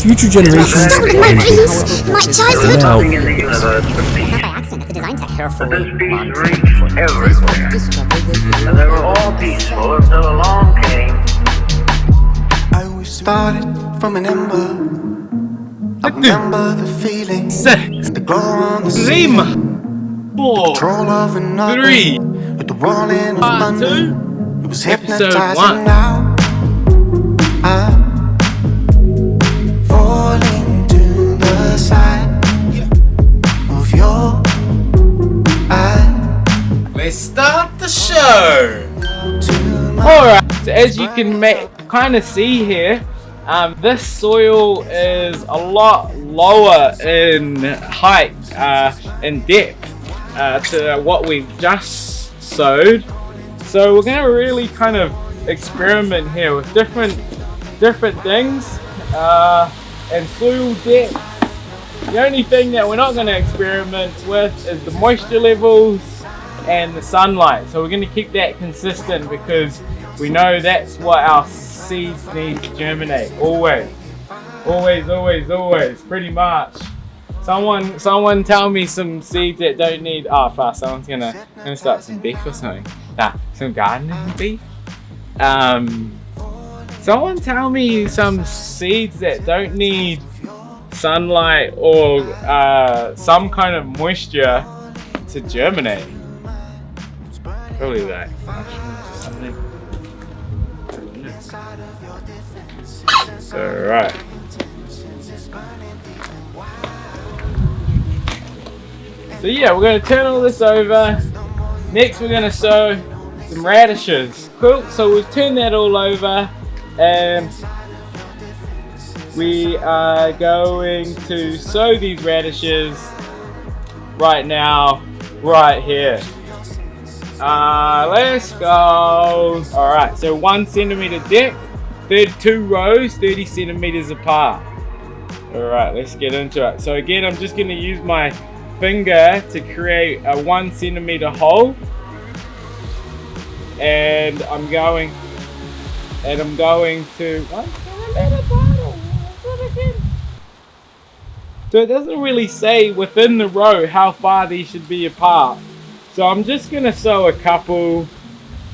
future generations Stop my peace! My childhood! now. Nothing in the universe but peace. Not by accident, it's a design tech. But Carefully this peace monitored reached for everywhere. And they were all peaceful until along came. I always started from an ember. I remember the feeling and the glow on the ceiling. 4, Control of another 3, with the rolling of Part thunder. 2. It was Episode hypnotizing 1. now. I'm falling to the side of your eye. Let's start the show. To my Alright, so as you can kind of see here, this soil is a lot lower in height and depth to what we've just sowed. So we're going to really kind of experiment here with different things and soil depth. The only thing that we're not going to experiment with is the moisture levels and the sunlight. So we're going to keep that consistent because we know that's what our seeds need to germinate. Always, pretty much. Someone tell me some seeds that don't need. Oh, fast. Someone's gonna start some beef or something. Nah, some gardening beef. Someone tell me some seeds that don't need sunlight or some kind of moisture to germinate. Probably like mushrooms or something. Alright. So yeah, we're going to turn all this over. Next we're going to sow some radishes. Cool, so we've turned that all over and we are going to sow these radishes right now, right here. Let's go. Alright, so 1 centimeter depth, 32 rows, 30 centimeters apart. Alright, let's get into it. So again, I'm just going to use my finger to create a 1 centimeter hole. And I'm going to 1 centimeter bottle. So it doesn't really say within the row how far these should be apart. So I'm just going to sow a couple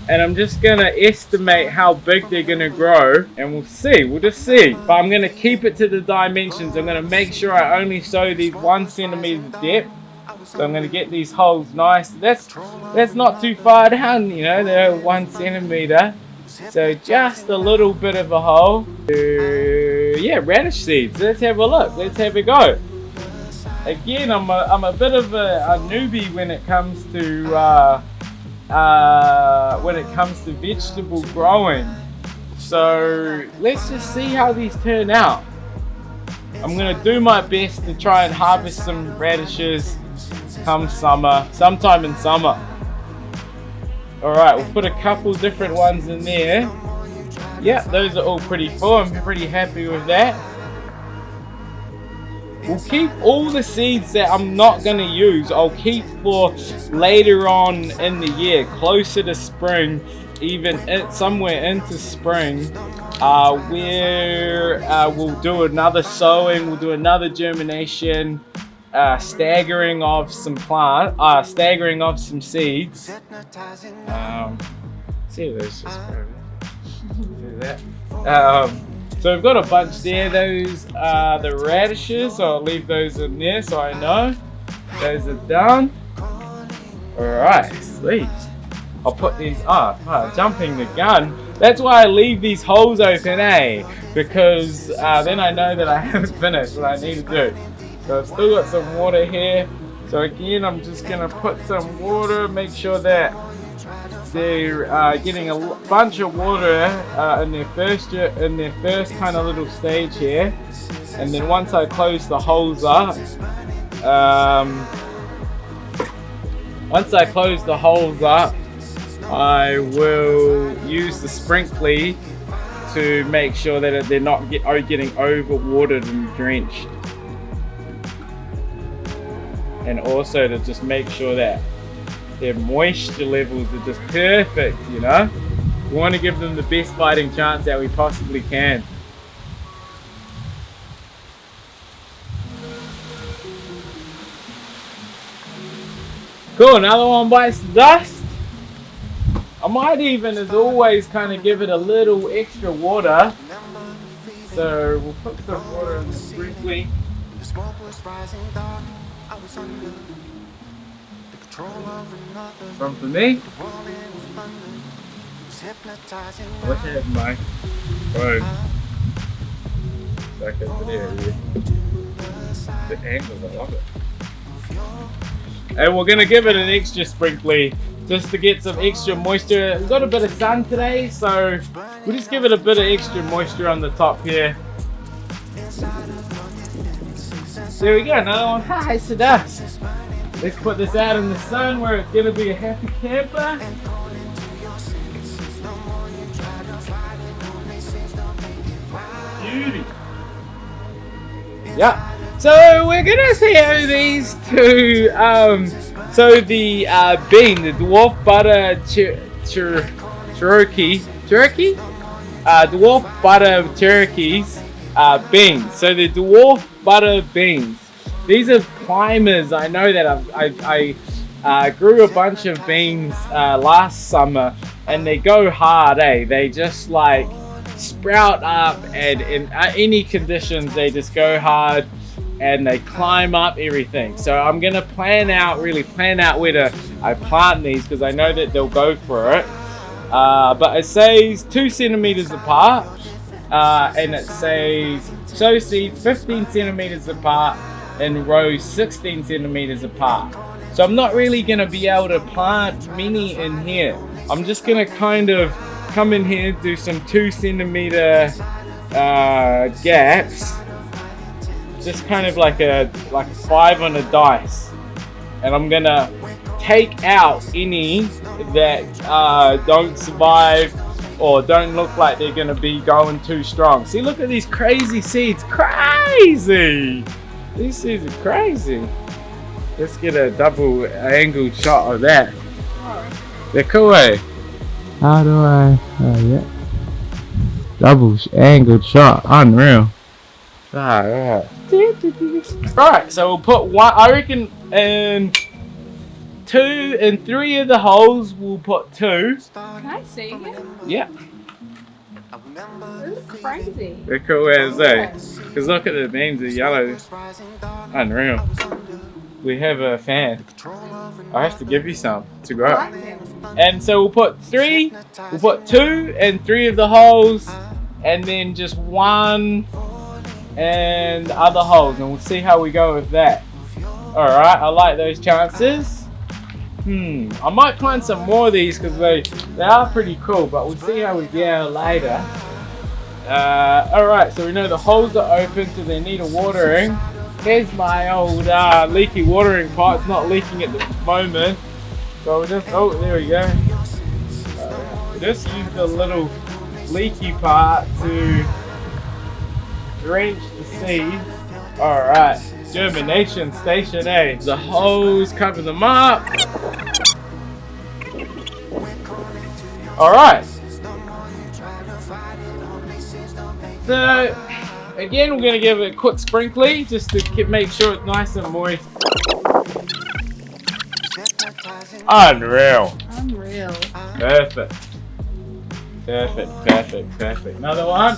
and I'm just going to estimate how big they're going to grow and we'll just see. But I'm going to keep it to the dimensions. I'm going to make sure I only sow these 1 centimeter depth. So I'm going to get these holes nice. That's not too far down, you know, they're 1 centimeter. So just a little bit of a hole. Yeah, radish seeds. Let's have a look. Let's have a go. Again, I'm a bit of a newbie when it comes to vegetable growing. So let's just see how these turn out. I'm gonna do my best to try and harvest some radishes come sometime in summer. Alright, we'll put a couple different ones in there. Yeah, those are all pretty full. I'm pretty happy with that. We'll keep all the seeds that I'm not going to use. I'll keep for later on in the year, closer to spring, even somewhere into spring, where we'll do another sowing, we'll do another germination, staggering of some seeds. See if those just do that. So we've got a bunch there. Those are the radishes. So I'll leave those in there so I know. Those are done. Alright, sweet. I'll put these jumping the gun. That's why I leave these holes open, because then I know that I haven't finished what I need to do. So I've still got some water here. So again, I'm just going to put some water, make sure that they're getting a bunch of water in their first kind of little stage here, and then once I close the holes up, I will use the sprinkler to make sure that they're not getting over watered and drenched, and also to just make sure that their moisture levels are just perfect, you know? We want to give them the best fighting chance that we possibly can. Cool, another one bites the dust. I might even, as always, kind of give it a little extra water. So we'll put some water in this briefly. Some for me. What have my phone? Back over there. The angle, I love it. And we're gonna give it an extra sprinkly just to get some extra moisture. We've got a bit of sun today, so we'll just give it a bit of extra moisture on the top here. There we go, another one. Hi, it's the dust. Let's put this out in the sun where it's gonna be a happy camper. Beauty. Yeah. So we're gonna see how these two, so the bean, the Dwarf Butter Cherokee, Dwarf Butter Cherokees beans. So the Dwarf Butter beans. These are climbers. I know that I grew a bunch of beans last summer, and they go hard, eh? They just like sprout up, and in any conditions they just go hard. And they climb up everything. So I'm gonna really plan out where I plant these, because I know that they'll go for it. But it says 2 centimeters apart, and it says sow seeds 15 centimeters apart and rows 16 centimeters apart. So I'm not really gonna be able to plant many in here. I'm just gonna kind of come in here, do some 2 centimeter gaps. Just kind of like a 5 on a dice, and I'm gonna take out any that don't survive or don't look like they're gonna be going too strong. See, look at these crazy seeds, crazy! These seeds are crazy. Let's get a double angled shot of that. They're cool, eh? How do I? Yeah. Double angled shot, unreal. Alright. Right, so we'll put one, I reckon in 2 and 3 of the holes we'll put 2. Can I see it? Yeah. This is crazy. They're cool as eh? Because look at the beans, they're yellow. Unreal. We have a fan. I have to give you some to grow. I like them. And so we'll put 2 and 3 of the holes, and then just 1 and the other holes, and we'll see how we go with that. Alright, I like those chances. I might plant some more of these because they are pretty cool, but we'll see how we go later. Alright, so we know the holes are open, so they need a watering. Here's my old leaky watering pot. It's not leaking at the moment, so we'll just, oh, there we go. We'll just use the little leaky part to drench the seed. Alright, Germination Station, eh? The hose cover them up. Alright. So, again, we're going to give it a quick sprinkly just to make sure it's nice and moist. Unreal. Unreal. Perfect. Perfect. Another one.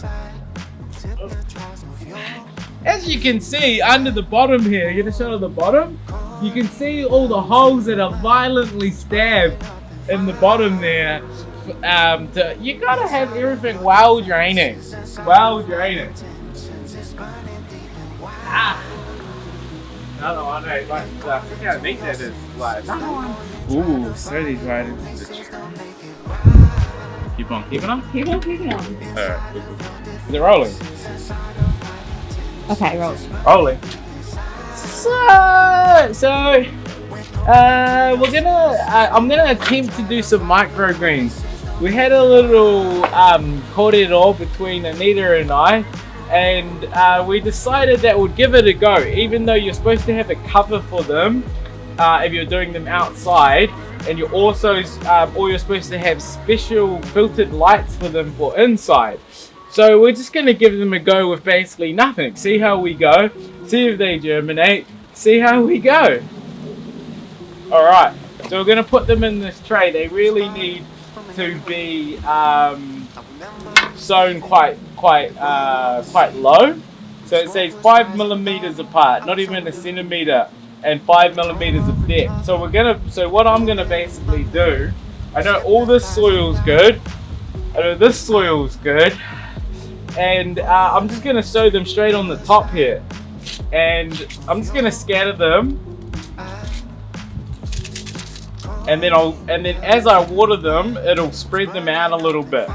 As you can see under the bottom here, you get a shot of the bottom. You can see all the holes that are violently stabbed in the bottom there. You gotta have everything well draining. Another one, eh? Like, look how neat that is. Like, another one. Ooh, throw these right into the tree. Keep on. Keep on. Alright, is it rolling? Okay, roll. Rolling. We're gonna. I'm gonna attempt to do some microgreens. We had a little cordial between Anita and I, and we decided that we'd give it a go. Even though you're supposed to have a cover for them, if you're doing them outside, and you're also, or you're supposed to have special filtered lights for them for inside. So we're just going to give them a go with basically nothing. See how we go. See if they germinate. See how we go. Alright. So we're gonna put them in this tray. They really need to be sown quite low. So it says 5 millimeters apart, not even a centimeter, and 5 millimeters of depth. So what I'm gonna basically do, I know all this soil's good. I know this soil's good, and I'm just gonna sow them straight on the top here, and I'm just gonna scatter them, and then as I water them, it'll spread them out a little bit.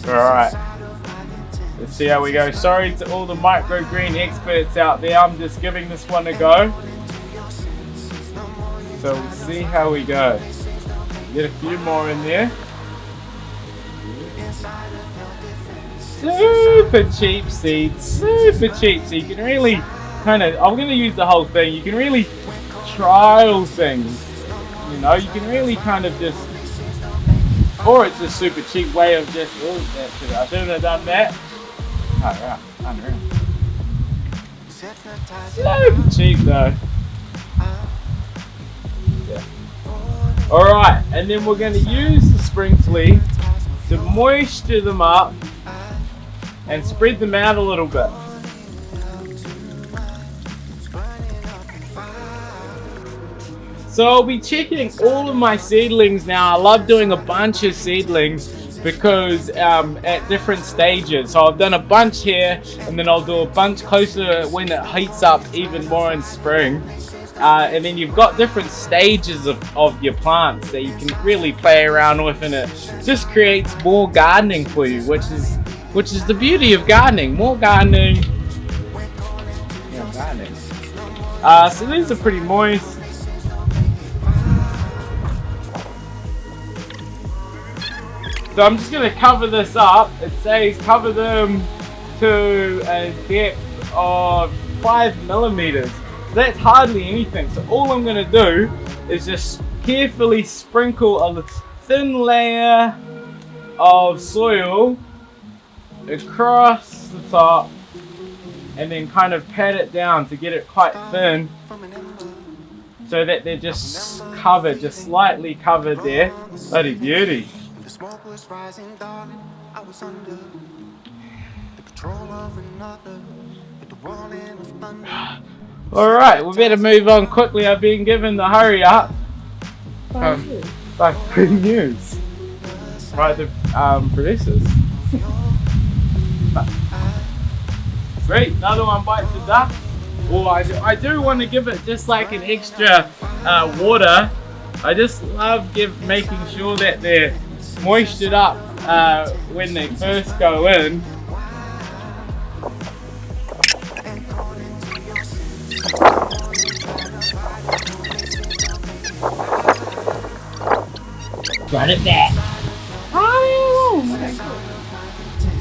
Alright, let's see how we go. Sorry to all the microgreen experts out there, I'm just giving this one a go. So we'll see how we go. Get a few more in there. Super cheap seeds, super cheap. So you can really kind of, I'm going to use the whole thing. You can really trial things. You know, you can really kind of just, or it's a super cheap way of just, oh, I shouldn't have done that. Alright, unreal. Super cheap though. Yeah. Alright, and then we're going to use the sprinkler to moisture them up and spread them out a little bit. So I'll be checking all of my seedlings now. I love doing a bunch of seedlings because at different stages. So I've done a bunch here, and then I'll do a bunch closer when it heats up even more in spring. And then you've got different stages of your plants that you can really play around with, and it just creates more gardening for you, which is the beauty of gardening. More gardening. Yeah, gardening. So these are pretty moist. So I'm just going to cover this up. It says cover them to a depth of 5 millimeters. So that's hardly anything. So all I'm going to do is just carefully sprinkle a thin layer of soil across the top, and then kind of pat it down to get it quite thin, so that they're just covered, just slightly covered there. Bloody beauty. Smoke was rising, darling. I was under the control of another, with the rolling of thunder. Alright, we better move on quickly. I've been given the hurry up by Spring News by the producers. Great, another one bites the dust. Oh, I do want to give it just like an extra water. I just love making sure that they're moistured up when they first go in. Run it back.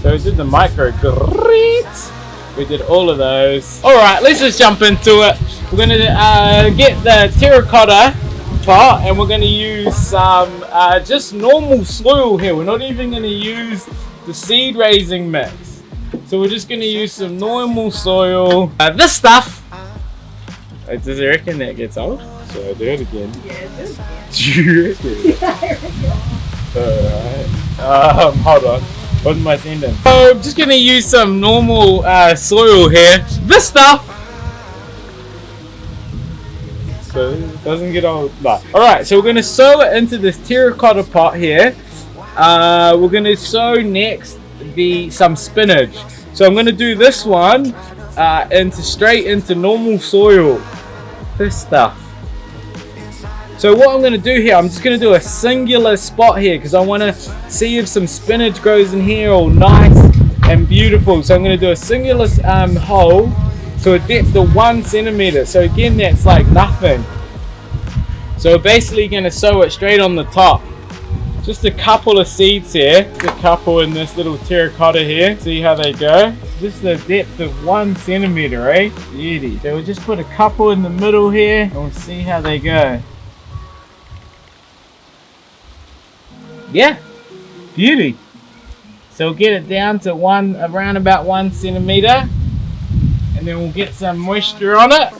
So we did the microgreens. We did all of those. Alright, let's just jump into it. We're going to get the terracotta pot, and we're going to use some just normal soil here. We're not even going to use the seed raising mix. So we're just going to use some normal soil. This stuff. Does you reckon that gets old? Should I do it again? Yeah, do it again. Do you reckon? Alright. Hold on. What am I sending? So I'm just going to use some normal soil here. This stuff. So it doesn't get old. No. Alright, so we're going to sow it into this terracotta pot here. We're going to sow next some spinach. So I'm going to do this one straight into normal soil. This stuff. So what I'm going to do here, I'm just going to do a singular spot here because I want to see if some spinach grows in here all nice and beautiful. So I'm going to do a singular hole to a depth of 1 centimeter. So again, that's like nothing. So we're basically going to sow it straight on the top. Just a couple of seeds here. Just a couple in this little terracotta here. See how they go. Just a depth of 1 centimeter, eh? Beauty. So we'll just put a couple in the middle here and we'll see how they go. Yeah, beauty. So we'll get it down to around about 1 centimeter, and then we'll get some moisture on it.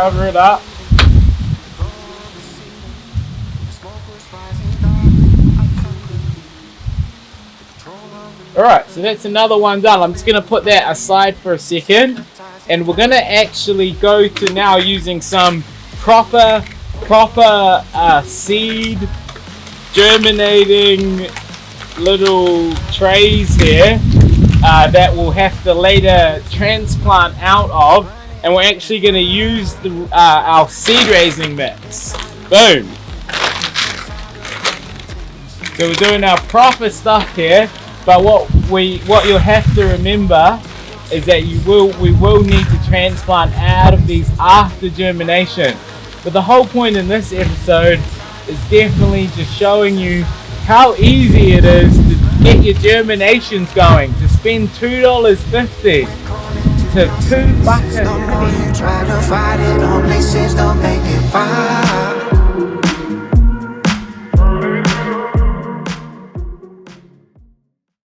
cover it up. Alright, so that's another one done. I'm just going to put that aside for a second. And we're going to actually go to now using some proper seed germinating little trays here that we'll have to later transplant out of. And we're actually going to use our seed raising mix. Boom. So we're doing our proper stuff here. But what you'll have to remember is that we will need to transplant out of these after germination. But the whole point in this episode is definitely just showing you how easy it is to get your germinations going. To spend $2.50 to $2 No more you try to fight it on places, don't make it fine.